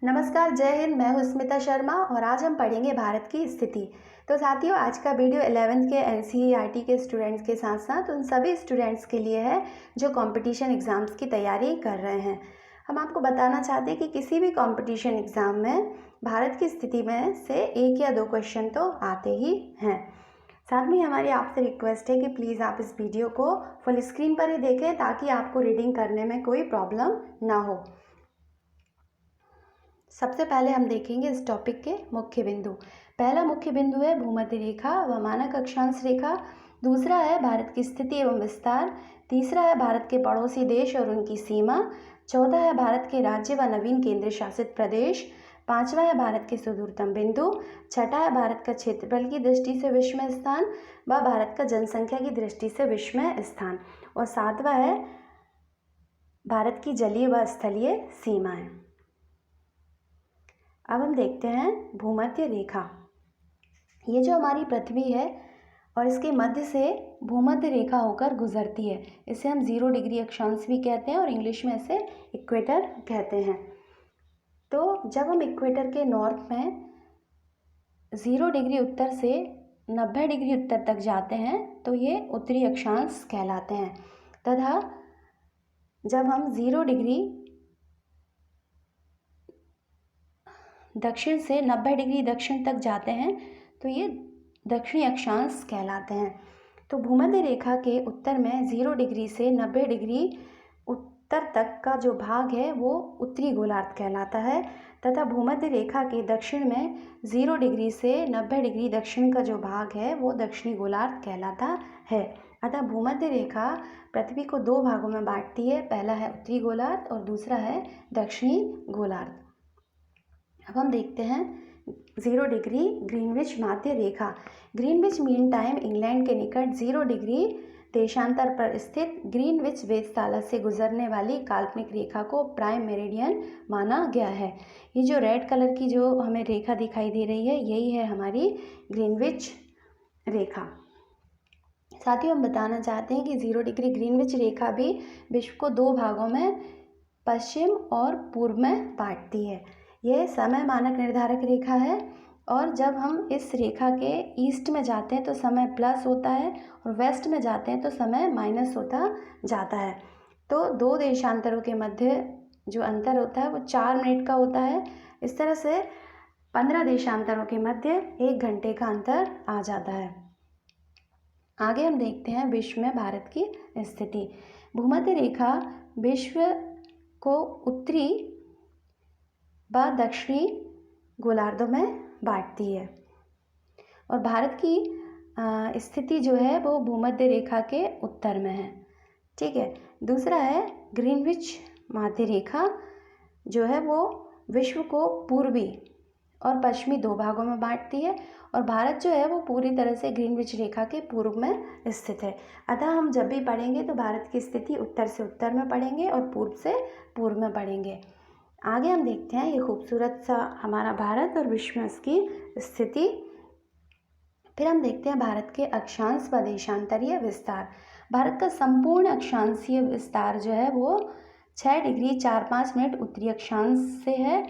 नमस्कार, जय हिंद। मैं हूँ स्मिता शर्मा और आज हम पढ़ेंगे भारत की स्थिति। तो साथियों, आज का वीडियो 11th के एनसीईआरटी के स्टूडेंट्स के साथ साथ उन सभी स्टूडेंट्स के लिए है जो कंपटीशन एग्ज़ाम्स की तैयारी कर रहे हैं। हम आपको बताना चाहते हैं कि किसी भी कंपटीशन एग्ज़ाम में भारत की स्थिति में से 1 या 2 क्वेश्चन तो आते ही हैं। साथ में हमारी आपसे रिक्वेस्ट है कि प्लीज़ आप इस वीडियो को फुल स्क्रीन पर ही देखें ताकि आपको रीडिंग करने में कोई प्रॉब्लम ना हो। सबसे पहले हम देखेंगे इस टॉपिक के मुख्य बिंदु। पहला मुख्य बिंदु है भूमध्य रेखा व मानक अक्षांश रेखा। दूसरा है भारत की स्थिति एवं विस्तार। तीसरा है भारत के पड़ोसी देश और उनकी सीमा। चौथा है भारत के राज्य व नवीन केंद्र शासित प्रदेश। पांचवा है भारत के सुदूरतम बिंदु। छठा है भारत का क्षेत्रफल की दृष्टि से विश्व में स्थान व भारत का जनसंख्या की दृष्टि से विश्व में स्थान। और सातवां है भारत की जलीय व स्थलीय सीमाएं। अब हम देखते हैं भूमध्य रेखा। ये जो हमारी पृथ्वी है और इसके मध्य से भूमध्य रेखा होकर गुजरती है। इसे हम 0 डिग्री अक्षांश भी कहते हैं और इंग्लिश में इसे इक्वेटर कहते हैं। तो जब हम इक्वेटर के नॉर्थ में 0 डिग्री उत्तर से 90 डिग्री उत्तर तक जाते हैं तो ये उत्तरी अक्षांश कहलाते हैं, तथा जब हम 0 डिग्री दक्षिण से 90 डिग्री दक्षिण तक जाते हैं तो ये दक्षिणी अक्षांश कहलाते हैं। तो भूमध्य रेखा के उत्तर में 0 डिग्री से 90 डिग्री उत्तर तक का जो भाग है वो उत्तरी गोलार्ध कहलाता है, तथा भूमध्य रेखा के दक्षिण में 0 डिग्री से 90 डिग्री दक्षिण का जो भाग है वो दक्षिणी गोलार्ध कहलाता है। अतः भूमध्य रेखा पृथ्वी को 2 भागों में बांटती है। पहला है उत्तरी गोलार्ध और दूसरा है दक्षिणी गोलार्ध। अब हम देखते हैं 0 डिग्री ग्रीनविच माध्य रेखा। ग्रीनविच मीन टाइम इंग्लैंड के निकट 0 डिग्री देशांतर पर स्थित ग्रीनविच वेधशाला से गुजरने वाली काल्पनिक रेखा को प्राइम मेरिडियन माना गया है। ये जो रेड कलर की जो हमें रेखा दिखाई दे रही है यही है हमारी ग्रीनविच रेखा। साथ ही हम बताना चाहते हैं कि 0 डिग्री ग्रीनविच रेखा भी विश्व को 2 भागों में पश्चिम और पूर्व में बांटती है। यह समय मानक निर्धारक रेखा है और जब हम इस रेखा के ईस्ट में जाते हैं तो समय प्लस होता है और वेस्ट में जाते हैं तो समय माइनस होता जाता है। तो 2 देशांतरों के मध्य जो अंतर होता है वो 4 मिनट का होता है। इस तरह से 15 देशांतरों के मध्य 1 घंटे का अंतर आ जाता है। आगे हम देखते हैं विश्व में भारत की स्थिति। भूमध्य रेखा विश्व को उत्तरी व दक्षिणी गोलार्धों में बांटती है और भारत की स्थिति जो है वो भूमध्य रेखा के उत्तर में है। ठीक है। दूसरा है ग्रीनविच माध्य रेखा जो है वो विश्व को पूर्वी और पश्चिमी 2 भागों में बांटती है और भारत जो है वो पूरी तरह से ग्रीनविच रेखा के पूर्व में स्थित है। अतः हम जब भी पढ़ेंगे तो भारत की स्थिति उत्तर से उत्तर में पढ़ेंगे और पूर्व से पूर्व में पढ़ेंगे। आगे हम देखते हैं ये खूबसूरत सा हमारा भारत और विश्व में इसकी स्थिति। फिर हम देखते हैं भारत के अक्षांश व देशांतरीय विस्तार। भारत का संपूर्ण अक्षांशीय विस्तार जो है वो 6 डिग्री 4-5 मिनट उत्तरी अक्षांश से है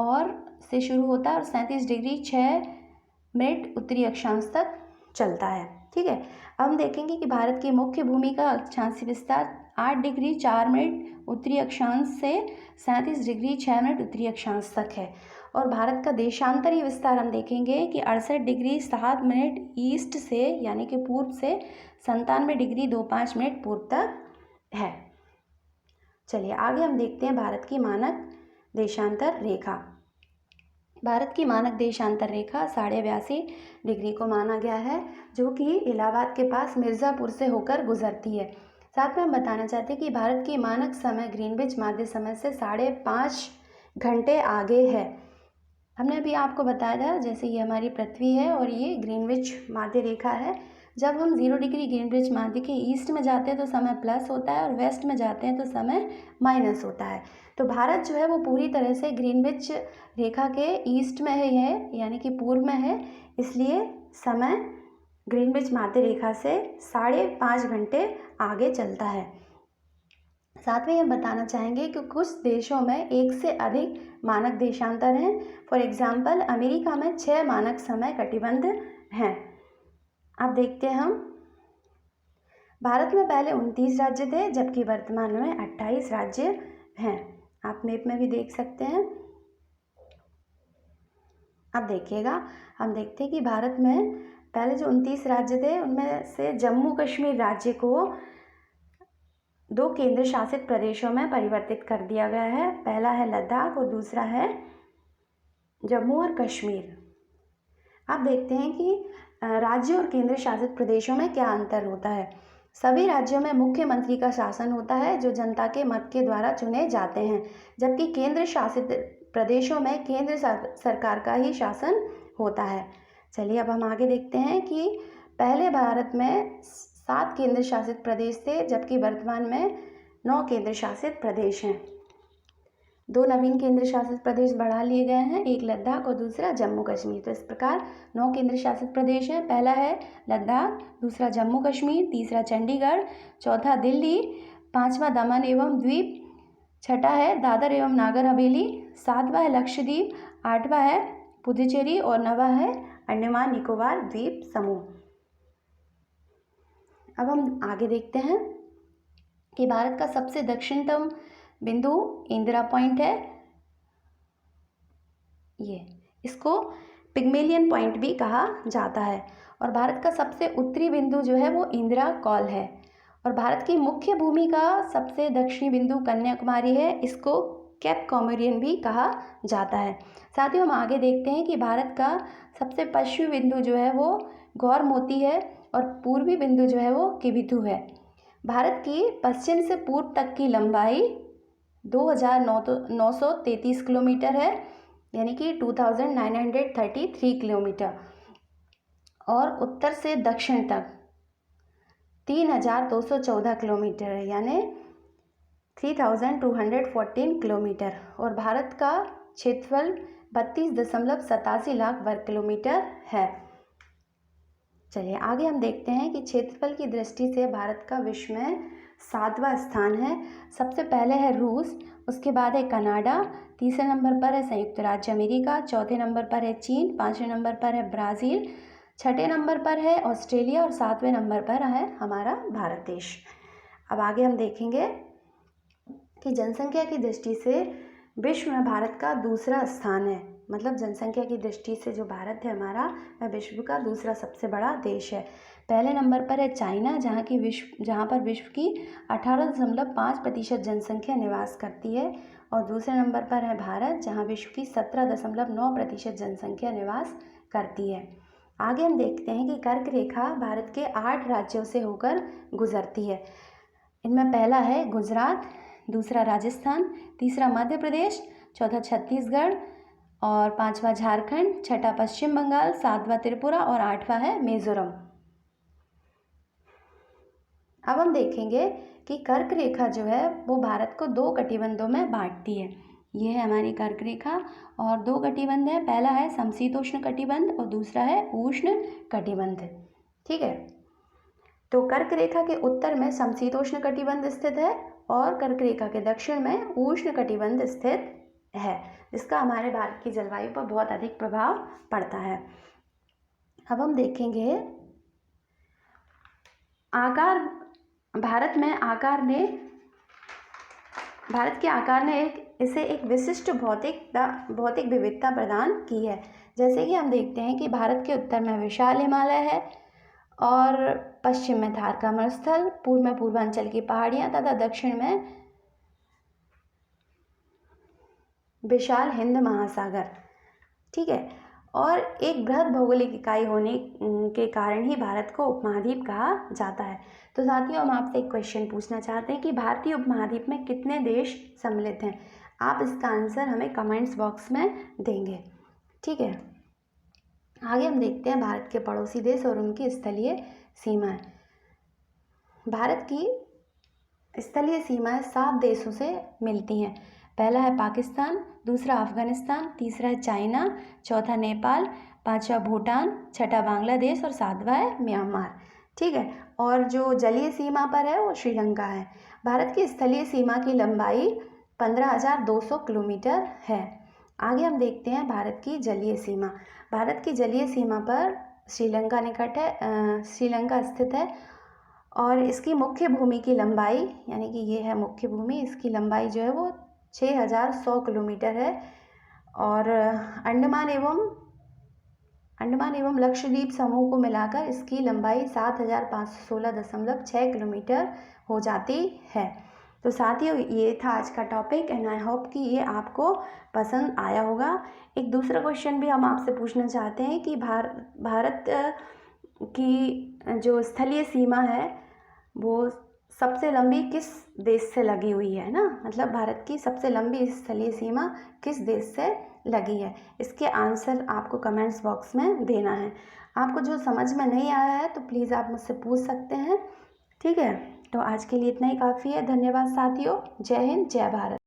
और से शुरू होता है और 37 डिग्री 6 मिनट उत्तरी अक्षांश तक चलता है। ठीक है। अब हम देखेंगे कि भारत की मुख्य भूमि का अक्षांशीय विस्तार 8 डिग्री 4 मिनट उत्तरी अक्षांश से 37 डिग्री 6 मिनट उत्तरी अक्षांश तक है और भारत का देशांतरीय विस्तार हम देखेंगे कि 68 डिग्री 7 मिनट ईस्ट से यानी कि पूर्व से 97 डिग्री 25 मिनट पूर्व तक है। चलिए आगे हम देखते हैं भारत की मानक देशांतर रेखा। भारत की मानक देशांतर रेखा 82.5 डिग्री को माना गया है जो कि इलाहाबाद के पास मिर्ज़ापुर से होकर गुजरती है। साथ में हम बताना चाहते हैं कि भारत की मानक समय ग्रीनविच माध्य समय से 5.5 घंटे आगे है। हमने अभी आपको बताया था जैसे ये हमारी पृथ्वी है और ये ग्रीनविच माध्य रेखा है। जब हम 0 डिग्री ग्रीनविच माध्य के ईस्ट में जाते हैं तो समय प्लस होता है और वेस्ट में जाते हैं तो समय माइनस होता है। तो भारत जो है वो पूरी तरह से ग्रीनविच रेखा के ईस्ट में है यानी कि पूर्व में है, इसलिए समय ग्रीनविच माध्य रेखा से 5.5 घंटे आगे चलता है। साथ में हम बताना चाहेंगे कि कुछ देशों में एक से अधिक मानक देशांतर हैं। फॉर एग्जाम्पल अमेरिका में 6 मानक समय कटिबंध हैं। अब देखते हैं हम, भारत में पहले 29 राज्य थे जबकि वर्तमान में 28 राज्य हैं। आप मैप में भी देख सकते हैं। अब देखिएगा, हम देखते हैं कि भारत में पहले जो 29 राज्य थे उनमें से जम्मू कश्मीर राज्य को 2 केंद्र शासित प्रदेशों में परिवर्तित कर दिया गया है। पहला है लद्दाख और दूसरा है जम्मू और कश्मीर। अब देखते हैं कि राज्य और केंद्र शासित प्रदेशों में क्या अंतर होता है। सभी राज्यों में मुख्यमंत्री का शासन होता है जो जनता के मत के द्वारा चुने जाते हैं, जबकि केंद्र शासित प्रदेशों में केंद्र सरकार का ही शासन होता है। चलिए अब हम आगे देखते हैं कि पहले भारत में 7 केंद्र शासित प्रदेश थे जबकि वर्तमान में 9 केंद्र शासित प्रदेश हैं। 2 नवीन केंद्र शासित प्रदेश बढ़ा लिए गए हैं, एक लद्दाख और दूसरा जम्मू कश्मीर। तो इस प्रकार 9 केंद्र शासित प्रदेश हैं। पहला है लद्दाख, दूसरा जम्मू कश्मीर, तीसरा चंडीगढ़, चौथा दिल्ली, पांचवा दमन एवं द्वीप, छठा है दादर एवं नागर हवेली, सातवां है लक्षद्वीप, आठवां है पुदुचेरी और नवा है अंडमान निकोबार द्वीप समूह। अब हम आगे देखते हैं कि भारत का सबसे दक्षिणतम बिंदु इंदिरा पॉइंट है। ये इसको पिग्मेलियन पॉइंट भी कहा जाता है। और भारत का सबसे उत्तरी बिंदु जो है वो इंदिरा कॉल है। और भारत की मुख्य भूमि का सबसे दक्षिणी बिंदु कन्याकुमारी है, इसको कैप कॉमोरियन भी कहा जाता है। साथ ही हम आगे देखते हैं कि भारत का सबसे पश्चिमी बिंदु जो है वो गौर मोती है और पूर्वी बिंदु जो है वो किबिथु है। भारत की पश्चिम से पूर्व तक की लंबाई 2933 किलोमीटर है, यानी कि 2933 किलोमीटर, और उत्तर से दक्षिण तक 3214 किलोमीटर है, यानी 3214 किलोमीटर। और भारत का क्षेत्रफल 32.87 लाख वर्ग किलोमीटर है। चलिए आगे हम देखते हैं कि क्षेत्रफल की दृष्टि से भारत का विश्व में 7वां स्थान है। सबसे पहले है रूस, उसके बाद है कनाडा, तीसरे नंबर पर है संयुक्त राज्य अमेरिका, चौथे नंबर पर है चीन, पाँचवें नंबर पर है ब्राज़ील, छठे नंबर पर है ऑस्ट्रेलिया और सातवें नंबर पर है हमारा भारत देश। अब आगे हम देखेंगे कि जनसंख्या की दृष्टि से विश्व में भारत का दूसरा स्थान है। मतलब जनसंख्या की दृष्टि से जो भारत है हमारा, वह विश्व का दूसरा सबसे बड़ा देश है। पहले नंबर पर है चाइना, जहाँ पर विश्व की 18.5% जनसंख्या निवास करती है। और दूसरे नंबर पर है भारत, जहाँ विश्व की 17.9% जनसंख्या निवास करती है। आगे हम देखते हैं कि कर्क रेखा भारत के 8 राज्यों से होकर गुजरती है। इनमें पहला है गुजरात, दूसरा राजस्थान, तीसरा मध्य प्रदेश, चौथा छत्तीसगढ़ और पांचवा झारखंड, छठा पश्चिम बंगाल, सातवां त्रिपुरा और आठवां है मिजोरम। अब हम देखेंगे कि कर्क रेखा जो है वो भारत को 2 कटिबंधों में बांटती है। ये है हमारी कर्क रेखा और 2 कटिबंध है। पहला है समशीतोष्ण कटिबंध और दूसरा है उष्ण कटिबंध। ठीक है, तो कर्क रेखा के उत्तर में समशीतोष्ण कटिबंध स्थित है और कर्क रेखा के दक्षिण में उष्ण कटिबंध स्थित है, जिसका हमारे भारत की जलवायु पर बहुत अधिक प्रभाव पड़ता है। अब हम देखेंगे आकार। भारत के आकार ने इसे एक विशिष्ट भौतिक विविधता प्रदान की है। जैसे कि हम देखते हैं कि भारत के उत्तर में विशाल हिमालय है और पश्चिम में थार का मरुस्थल, पूर्व में पूर्वांचल की पहाड़ियाँ तथा दक्षिण में विशाल हिंद महासागर। ठीक है, और एक बृहद भौगोलिक इकाई होने के कारण ही भारत को उपमहाद्वीप कहा जाता है। तो साथियों, हम आपसे एक क्वेश्चन पूछना चाहते हैं कि भारतीय उपमहाद्वीप में कितने देश सम्मिलित हैं। आप इसका आंसर हमें कमेंट्स बॉक्स में देंगे। ठीक है, आगे हम देखते हैं भारत के पड़ोसी देश और उनकी स्थलीय सीमाएं। भारत की स्थलीय सीमाएं 7 देशों से मिलती हैं। पहला है पाकिस्तान, दूसरा अफगानिस्तान, तीसरा है चाइना, चौथा नेपाल, पांचवा भूटान, छठा बांग्लादेश और सातवां है म्यांमार। ठीक है। और जो जलीय सीमा पर है वो श्रीलंका है। भारत की स्थलीय सीमा की लंबाई 15,200 किलोमीटर है। आगे हम देखते हैं भारत की जलीय सीमा। भारत की जलीय सीमा पर श्रीलंका निकट है, श्रीलंका स्थित है और इसकी मुख्य भूमि की लंबाई, यानी कि ये है मुख्य भूमि, इसकी लंबाई जो है वो 6,100 किलोमीटर है। और अंडमान एवं लक्षद्वीप समूह को मिलाकर इसकी लंबाई 7,516.6 किलोमीटर हो जाती है। तो साथियों, ये था आज का टॉपिक एंड आई होप कि ये आपको पसंद आया होगा। एक दूसरा क्वेश्चन भी हम आपसे पूछना चाहते हैं कि भारत की जो स्थलीय सीमा है वो सबसे लंबी किस देश से लगी हुई है ना, मतलब भारत की सबसे लंबी स्थलीय सीमा किस देश से लगी है। इसके आंसर आपको कमेंट्स बॉक्स में देना है। आपको जो समझ में नहीं आया है तो प्लीज़ आप मुझसे पूछ सकते हैं, ठीक है। तो आज के लिए इतना ही काफ़ी है। धन्यवाद साथियों। जय हिंद, जय भारत।